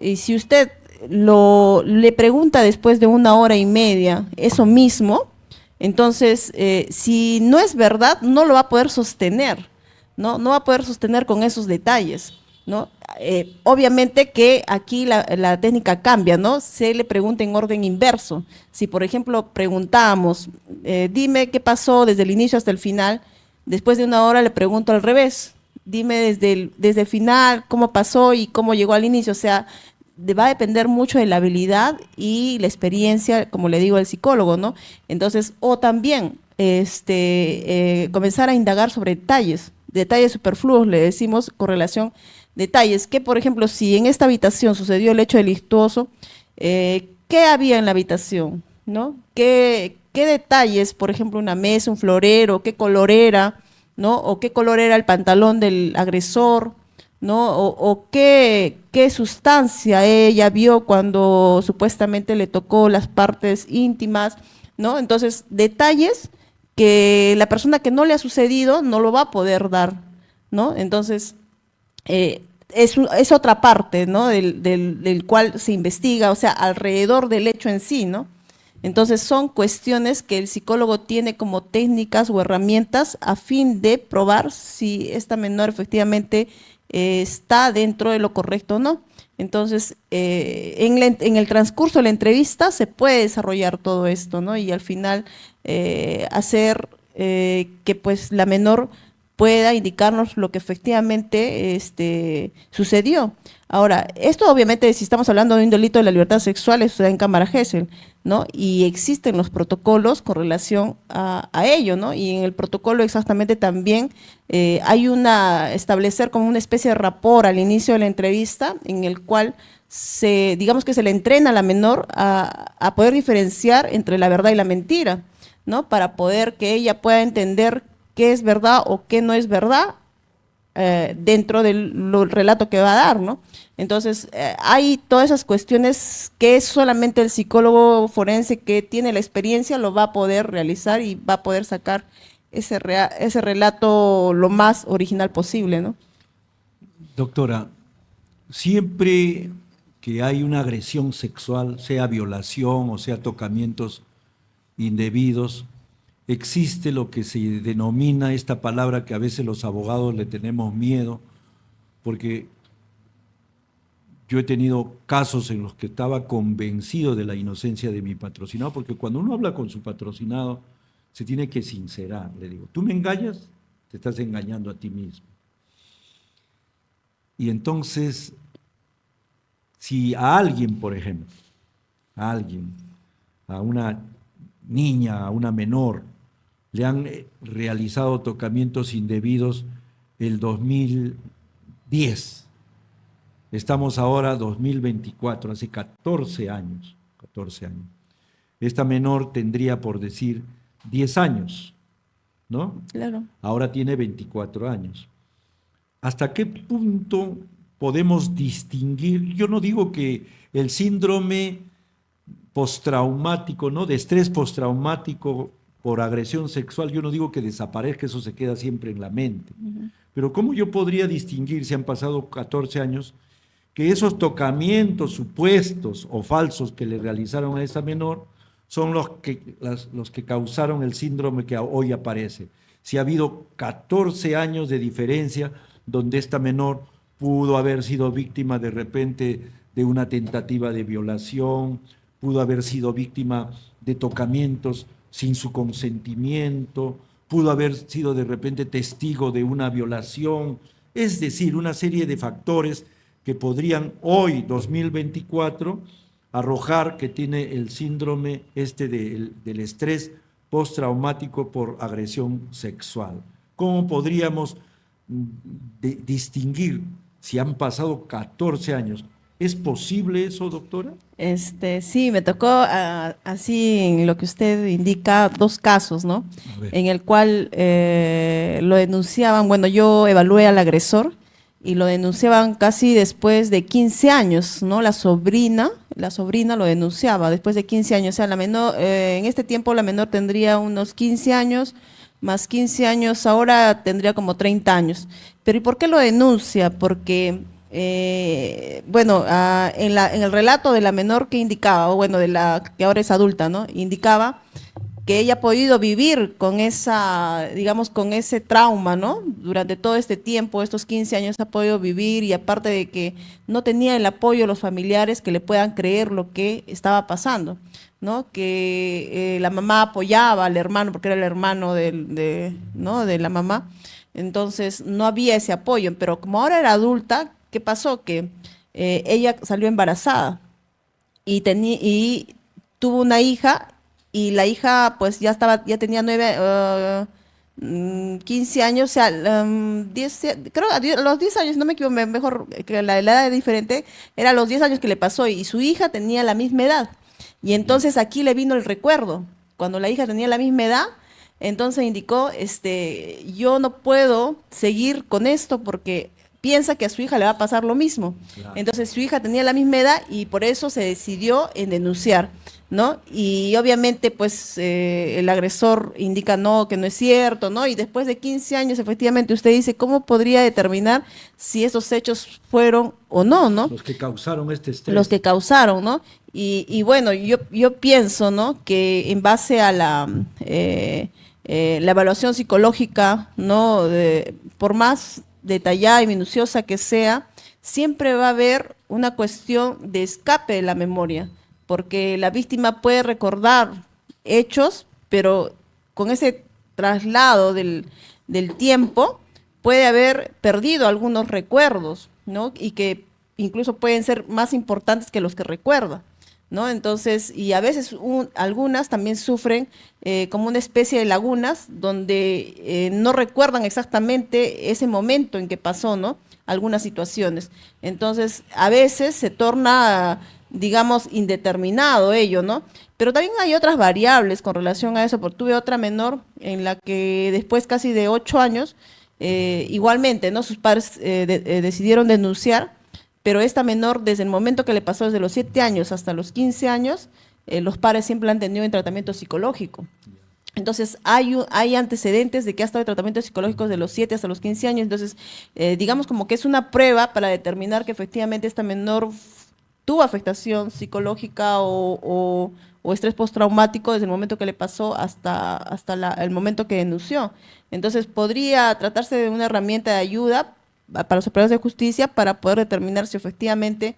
[SPEAKER 2] y si usted le pregunta después de 1 hora y media eso mismo, entonces si no es verdad, no lo va a poder sostener, ¿no? No va a poder sostener con esos detalles, ¿no? Obviamente que aquí la técnica cambia, ¿no? Se le pregunta en orden inverso. Si, por ejemplo, preguntamos, dime qué pasó desde el inicio hasta el final, después de 1 hora le pregunto al revés, dime desde el final cómo pasó y cómo llegó al inicio. O sea, va a depender mucho de la habilidad y la experiencia, como le digo, del psicólogo, ¿no? Entonces, o también comenzar a indagar sobre detalles, detalles superfluos, le decimos con relación, detalles, que por ejemplo, si en esta habitación sucedió el hecho delictuoso, ¿qué había en la habitación? ¿No? ¿Qué detalles, por ejemplo, una mesa, un florero, qué color era, ¿no? O qué color era el pantalón del agresor, ¿no? O qué sustancia ella vio cuando supuestamente le tocó las partes íntimas, ¿no? Entonces, detalles que la persona que no le ha sucedido no lo va a poder dar, ¿no? Entonces, es otra parte, ¿no? Del cual se investiga, o sea, alrededor del hecho en sí, ¿no? Entonces son cuestiones que el psicólogo tiene como técnicas o herramientas a fin de probar si esta menor efectivamente está dentro de lo correcto o no. Entonces, en el transcurso de la entrevista se puede desarrollar todo esto, ¿no? Y al final hacer que pues la menor pueda indicarnos lo que efectivamente sucedió. Ahora, esto obviamente, si estamos hablando de un delito de la libertad sexual, eso se da en cámara Gesell, ¿no? Y existen los protocolos con relación a ello, ¿no? Y en el protocolo exactamente también hay establecer como una especie de rapport al inicio de la entrevista, en el cual digamos que se le entrena a la menor a poder diferenciar entre la verdad y la mentira, ¿no? Para poder que ella pueda entender qué es verdad o qué no es verdad dentro del relato que va a dar, ¿no? Entonces, hay todas esas cuestiones que solamente el psicólogo forense que tiene la experiencia lo va a poder realizar y va a poder sacar ese relato lo más original posible, ¿no?
[SPEAKER 1] Doctora, siempre que hay una agresión sexual, sea violación o sea tocamientos indebidos, existe lo que se denomina esta palabra que a veces los abogados le tenemos miedo, porque yo he tenido casos en los que estaba convencido de la inocencia de mi patrocinado, porque cuando uno habla con su patrocinado, se tiene que sincerar. Le digo, tú me engañas, te estás engañando a ti mismo. Y entonces, si a alguien, por ejemplo, a una niña, a una menor, le han realizado tocamientos indebidos el 2010. Estamos ahora 2024, hace 14 años. Esta menor tendría, por decir, 10 años, ¿no?
[SPEAKER 2] Claro.
[SPEAKER 1] Ahora tiene 24 años. ¿Hasta qué punto podemos distinguir? Yo no digo que el síndrome postraumático, ¿no? De estrés postraumático por agresión sexual, yo no digo que desaparezca, eso se queda siempre en la mente. Pero ¿cómo yo podría distinguir, si han pasado 14 años, que esos tocamientos supuestos o falsos que le realizaron a esa menor son los que causaron el síndrome que hoy aparece? Si ha habido 14 años de diferencia donde esta menor pudo haber sido víctima de repente de una tentativa de violación, pudo haber sido víctima de tocamientos sin su consentimiento, pudo haber sido de repente testigo de una violación, es decir, una serie de factores que podrían hoy, 2024, arrojar que tiene el síndrome del estrés postraumático por agresión sexual. ¿Cómo podríamos distinguir si han pasado 14 años? ¿Es posible eso, doctora?
[SPEAKER 2] Sí, me tocó así en lo que usted indica, 2 casos, ¿no? En el cual lo denunciaban, bueno, yo evalué al agresor y lo denunciaban casi después de 15 años, ¿no? La sobrina lo denunciaba después de 15 años, o sea, la menor, en este tiempo la menor tendría unos 15 años, más 15 años, ahora tendría como 30 años. Pero ¿y por qué lo denuncia? Porque bueno, en el relato de la menor que indicaba, o bueno, de la que ahora es adulta, ¿no? Indicaba que ella ha podido vivir con digamos, con ese trauma, ¿no? Durante todo este tiempo, estos 15 años ha podido vivir, y aparte de que no tenía el apoyo de los familiares que le puedan creer lo que estaba pasando, ¿no? Que la mamá apoyaba al hermano, porque era el hermano ¿no? de la mamá. Entonces no había ese apoyo, pero como ahora era adulta, ¿qué pasó? Que ella salió embarazada y tuvo una hija, y la hija pues ya tenía 15 años, o sea, 10, creo que a los 10 años, no me equivoco, mejor que la edad es diferente, era a los 10 años que le pasó y su hija tenía la misma edad. Y entonces aquí le vino el recuerdo. Cuando la hija tenía la misma edad, entonces indicó, yo no puedo seguir con esto porque piensa que a su hija le va a pasar lo mismo.
[SPEAKER 1] Claro.
[SPEAKER 2] Entonces su hija tenía la misma edad y por eso se decidió en denunciar, ¿no? Y obviamente pues el agresor indica no, que no es cierto, ¿no? Y después de 15 años efectivamente usted dice, ¿cómo podría determinar si esos hechos fueron o no, ¿no?
[SPEAKER 1] Los que causaron este estrés.
[SPEAKER 2] Los que causaron, ¿no? Y bueno, yo pienso, ¿no? Que en base a la evaluación psicológica, ¿no? Por más detallada y minuciosa que sea, siempre va a haber una cuestión de escape de la memoria, porque la víctima puede recordar hechos, pero con ese traslado del tiempo puede haber perdido algunos recuerdos, ¿no? Y que incluso pueden ser más importantes que los que recuerda, ¿no? Entonces, y a veces algunas también sufren como una especie de lagunas donde no recuerdan exactamente ese momento en que pasó, ¿no? Algunas situaciones. Entonces, a veces se torna, digamos, indeterminado ello, ¿no? Pero también hay otras variables con relación a eso, porque tuve otra menor en la que después casi de 8 años, igualmente, ¿no? Sus padres decidieron denunciar, pero esta menor, desde el momento que le pasó, desde los 7 años hasta los 15 años, los padres siempre han tenido en tratamiento psicológico. Entonces, hay antecedentes de que ha estado en tratamiento psicológico de los 7 hasta los 15 años. Entonces, digamos como que es una prueba para determinar que efectivamente esta menor tuvo afectación psicológica o estrés postraumático desde el momento que le pasó hasta el momento que denunció. Entonces, podría tratarse de una herramienta de ayuda para los operadores de justicia para poder determinar si efectivamente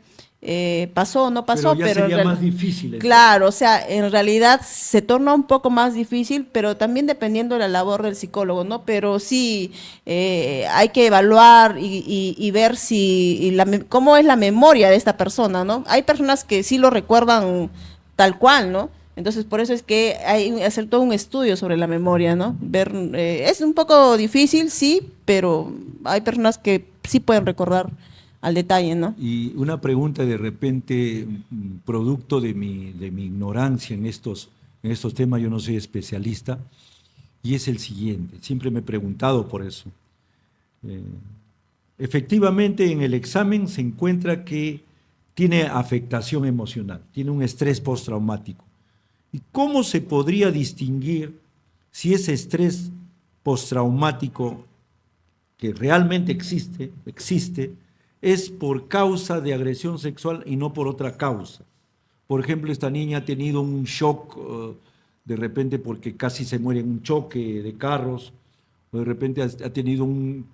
[SPEAKER 2] pasó o no pasó.
[SPEAKER 1] Pero ya sería más difícil.
[SPEAKER 2] Claro, o sea, en realidad se torna un poco más difícil, pero también dependiendo de la labor del psicólogo, ¿no? Pero sí hay que evaluar y ver si cómo es la memoria de esta persona, ¿no? Hay personas que sí lo recuerdan tal cual, ¿no? Entonces, por eso es que hay que hacer todo un estudio sobre la memoria, ¿no? Ver, es un poco difícil, sí, pero hay personas que sí pueden recordar al detalle, ¿no?
[SPEAKER 1] Y una pregunta de repente, producto de mi ignorancia en estos temas, yo no soy especialista, y es el siguiente, siempre me he preguntado por eso. Efectivamente, en el examen se encuentra que tiene afectación emocional, tiene un estrés postraumático. ¿Y cómo se podría distinguir si ese estrés postraumático que realmente existe, es por causa de agresión sexual y no por otra causa? Por ejemplo, esta niña ha tenido un shock de repente porque casi se muere en un choque de carros, o de repente ha tenido un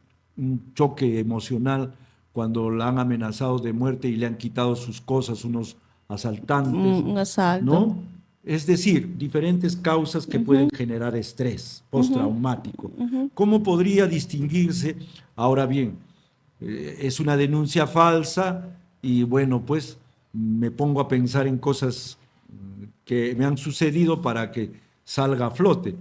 [SPEAKER 1] choque emocional cuando la han amenazado de muerte y le han quitado sus cosas unos asaltantes.
[SPEAKER 2] Un asalto.
[SPEAKER 1] ¿No? Es decir, diferentes causas que pueden generar estrés postraumático. ¿Cómo podría distinguirse? Ahora bien, es una denuncia falsa y bueno, pues me pongo a pensar en cosas que me han sucedido para que salga a flote.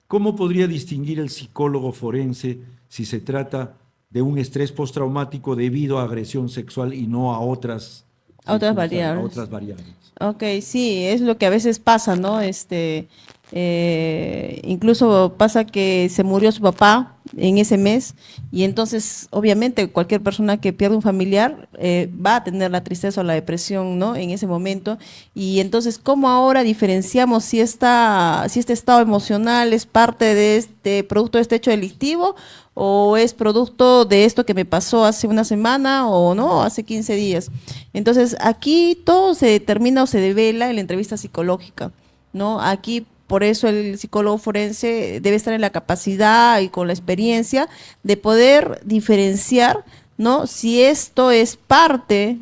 [SPEAKER 1] ¿Cómo podría distinguir el psicólogo forense si se trata de un estrés postraumático debido a agresión sexual y no a otras
[SPEAKER 2] variables?
[SPEAKER 1] A otras variables.
[SPEAKER 2] Ok, sí, es lo que a veces pasa, ¿no? Incluso pasa que se murió su papá en ese mes y entonces obviamente cualquier persona que pierde un familiar va a tener la tristeza o la depresión, ¿no? En ese momento. Y entonces, ¿cómo ahora diferenciamos si este estado emocional es parte de producto de este hecho delictivo o es producto de esto que me pasó hace una semana o no, hace 15 días? Entonces, aquí todo se determina o se devela en la entrevista psicológica, ¿no? Aquí, por eso el psicólogo forense debe estar en la capacidad y con la experiencia de poder diferenciar, ¿no? Si esto es parte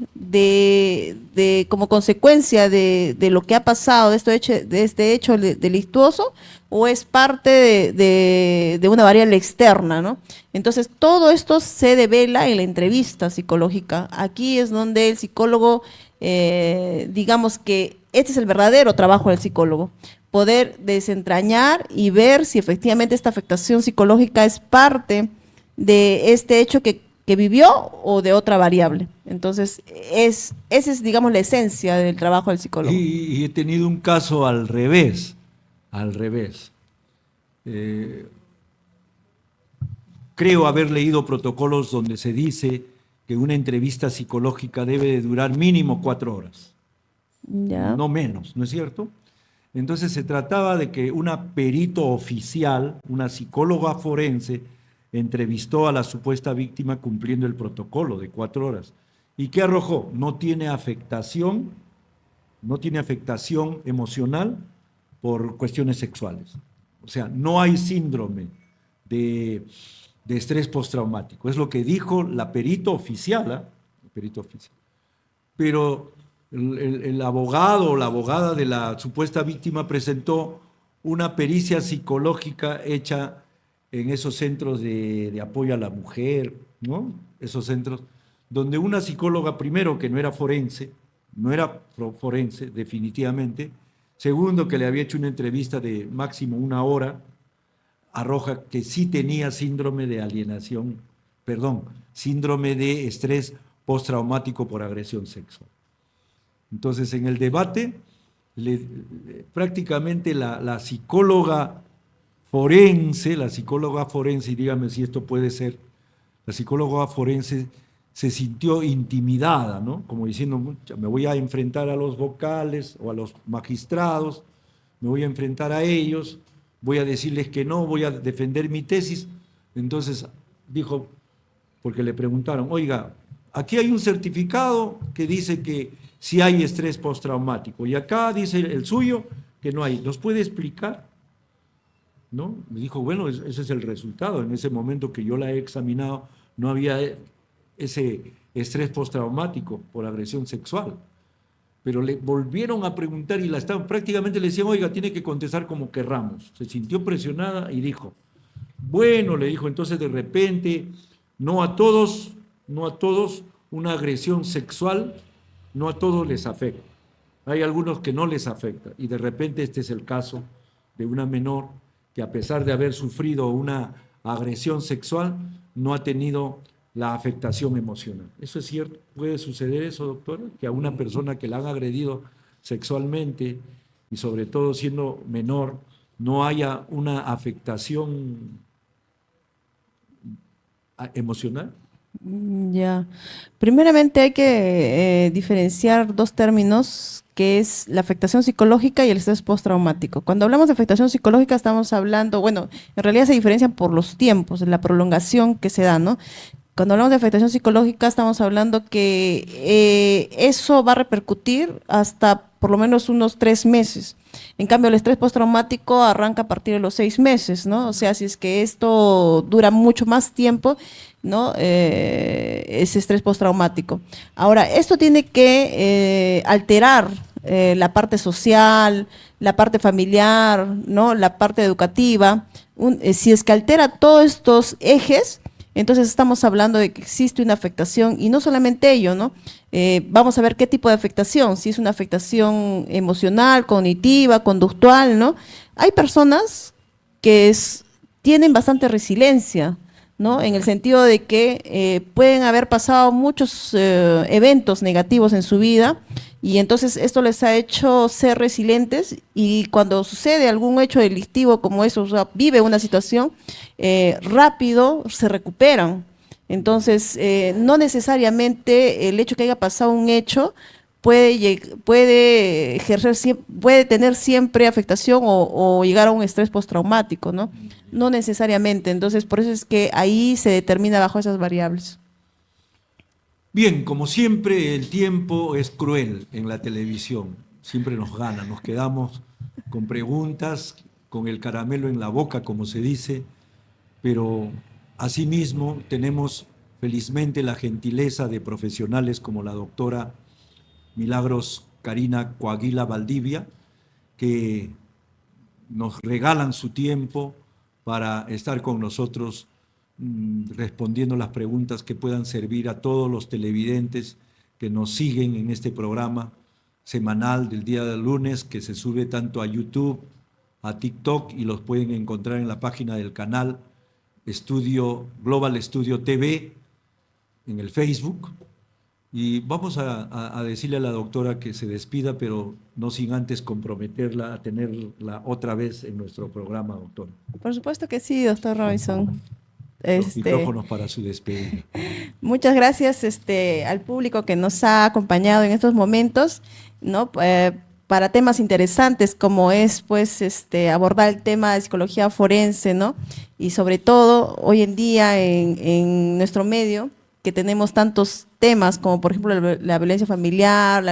[SPEAKER 2] como consecuencia de lo que ha pasado, de este hecho delictuoso, o es parte de una variable externa, ¿no? Entonces, todo esto se devela en la entrevista psicológica. Aquí es donde el psicólogo, digamos que este es el verdadero trabajo del psicólogo, poder desentrañar y ver si efectivamente esta afectación psicológica es parte de este hecho que vivió o de otra variable. Entonces, esa es, digamos, la esencia del trabajo del psicólogo.
[SPEAKER 1] Y he tenido un caso al revés, al revés. Creo haber leído protocolos donde se dice que una entrevista psicológica debe de durar mínimo 4 horas,
[SPEAKER 2] Ya.
[SPEAKER 1] no menos, ¿no es cierto? Entonces se trataba de que una perito oficial, una psicóloga forense, entrevistó a la supuesta víctima cumpliendo el protocolo de 4 horas. ¿Y qué arrojó? No tiene afectación emocional por cuestiones sexuales. O sea, no hay síndrome de estrés postraumático. Es lo que dijo la perito oficial, ¿eh? El perito oficial. Pero el abogado o la abogada de la supuesta víctima presentó una pericia psicológica hecha en esos centros de apoyo a la mujer, ¿no? Esos centros donde una psicóloga, primero, que no era forense definitivamente, segundo, que le había hecho una entrevista de máximo 1 hora, arroja que sí tenía síndrome de síndrome de estrés postraumático por agresión sexual. Entonces, en el debate, prácticamente la psicóloga forense, y dígame si esto puede ser, la psicóloga forense se sintió intimidada, ¿no? Como diciendo, me voy a enfrentar a los vocales o a los magistrados, me voy a enfrentar a ellos, voy a decirles que no, voy a defender mi tesis. Entonces dijo, porque le preguntaron, oiga, aquí hay un certificado que dice que sí hay estrés postraumático y acá dice el suyo que no hay. ¿Nos puede explicar? ¿No? Me dijo, bueno, ese es el resultado. En ese momento que yo la he examinado, no había ese estrés postraumático por agresión sexual. Pero le volvieron a preguntar y prácticamente le decían, oiga, tiene que contestar como querramos. Se sintió presionada y dijo, bueno, le dijo, entonces de repente, no a todos una agresión sexual, no a todos les afecta. Hay algunos que no les afecta y de repente este es el caso de una menor que a pesar de haber sufrido una agresión sexual, no ha tenido la afectación emocional. ¿Eso es cierto? ¿Puede suceder eso, doctora? Que a una persona que la han agredido sexualmente y sobre todo siendo menor, no haya una afectación emocional.
[SPEAKER 2] Ya. Primeramente hay que diferenciar 2 términos, que es la afectación psicológica y el estrés postraumático. Cuando hablamos de afectación psicológica estamos hablando, bueno, en realidad se diferencian por los tiempos, la prolongación que se da, ¿no? Cuando hablamos de afectación psicológica estamos hablando que eso va a repercutir hasta por lo menos unos 3 meses. En cambio, el estrés postraumático arranca a partir de los 6 meses, ¿no? O sea, si es que esto dura mucho más tiempo, ¿no? Ese estrés postraumático. Ahora, esto tiene que alterar la parte social, la parte familiar, ¿no? La parte educativa. Si es que altera todos estos ejes, entonces estamos hablando de que existe una afectación y no solamente ello, ¿no? Vamos a ver qué tipo de afectación, si es una afectación emocional, cognitiva, conductual, ¿no? Hay personas que tienen bastante resiliencia, ¿no? En el sentido de que pueden haber pasado muchos eventos negativos en su vida y entonces esto les ha hecho ser resilientes y cuando sucede algún hecho delictivo como eso, o sea, vive una situación, rápido se recuperan. Entonces, no necesariamente el hecho que haya pasado un hecho puede tener siempre afectación o llegar a un estrés postraumático, ¿no? No necesariamente. Entonces, por eso es que ahí se determina bajo esas variables.
[SPEAKER 1] Bien, como siempre, el tiempo es cruel en la televisión. Siempre nos gana, nos quedamos con preguntas, con el caramelo en la boca, como se dice, pero asimismo tenemos felizmente la gentileza de profesionales como la doctora Milagros Karina Coaguila Valdivia, que nos regalan su tiempo para estar con nosotros respondiendo las preguntas que puedan servir a todos los televidentes que nos siguen en este programa semanal del día del lunes, que se sube tanto a YouTube a TikTok y los pueden encontrar en la página del canal Global Studio TV, en el Facebook. Y vamos a decirle a la doctora que se despida, pero no sin antes comprometerla a tenerla otra vez en nuestro programa, doctora.
[SPEAKER 2] Por supuesto que sí, doctor Robinson.
[SPEAKER 1] Los micrófonos para su despedida.
[SPEAKER 2] Muchas gracias al público que nos ha acompañado en estos momentos, ¿no? Para temas interesantes como es pues abordar el tema de psicología forense, ¿no? Y sobre todo hoy en día en nuestro medio, que tenemos tantos temas como por ejemplo la violencia familiar,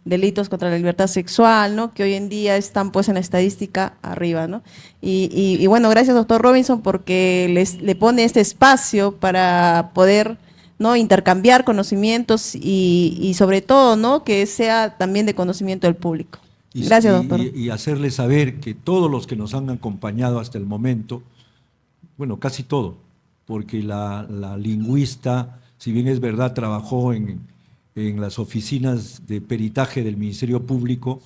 [SPEAKER 2] delitos contra la libertad sexual, ¿no? Que hoy en día están pues en la estadística arriba, ¿no? Y bueno, gracias doctor Robinson porque le pone este espacio para poder, ¿no? Intercambiar conocimientos y sobre todo, ¿no? Que sea también de conocimiento del público. Gracias, doctor.
[SPEAKER 1] Y hacerles saber que todos los que nos han acompañado hasta el momento, bueno, casi todo, porque la lingüista, si bien es verdad, trabajó en las oficinas de peritaje del Ministerio Público,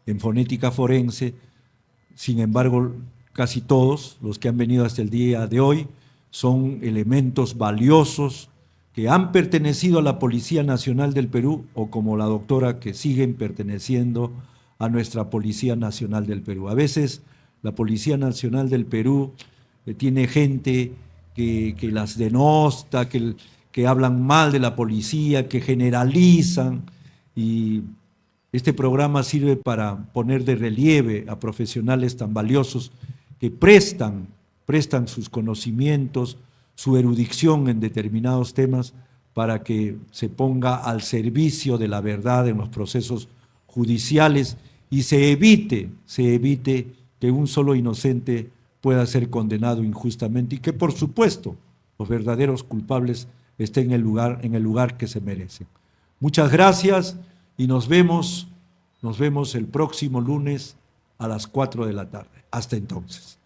[SPEAKER 1] en fonética forense, sin embargo, casi todos los que han venido hasta el día de hoy son elementos valiosos que han pertenecido a la Policía Nacional del Perú o como la doctora que siguen perteneciendo a nuestra Policía Nacional del Perú. A veces la Policía Nacional del Perú tiene gente que las denosta, que hablan mal de la policía, que generalizan, y este programa sirve para poner de relieve a profesionales tan valiosos que prestan sus conocimientos, su erudición en determinados temas para que se ponga al servicio de la verdad en los procesos judiciales y se evite que un solo inocente pueda ser condenado injustamente y que, por supuesto, los verdaderos culpables estén en el lugar que se merecen. Muchas gracias y nos vemos el próximo lunes a las 4 de la tarde. Hasta entonces.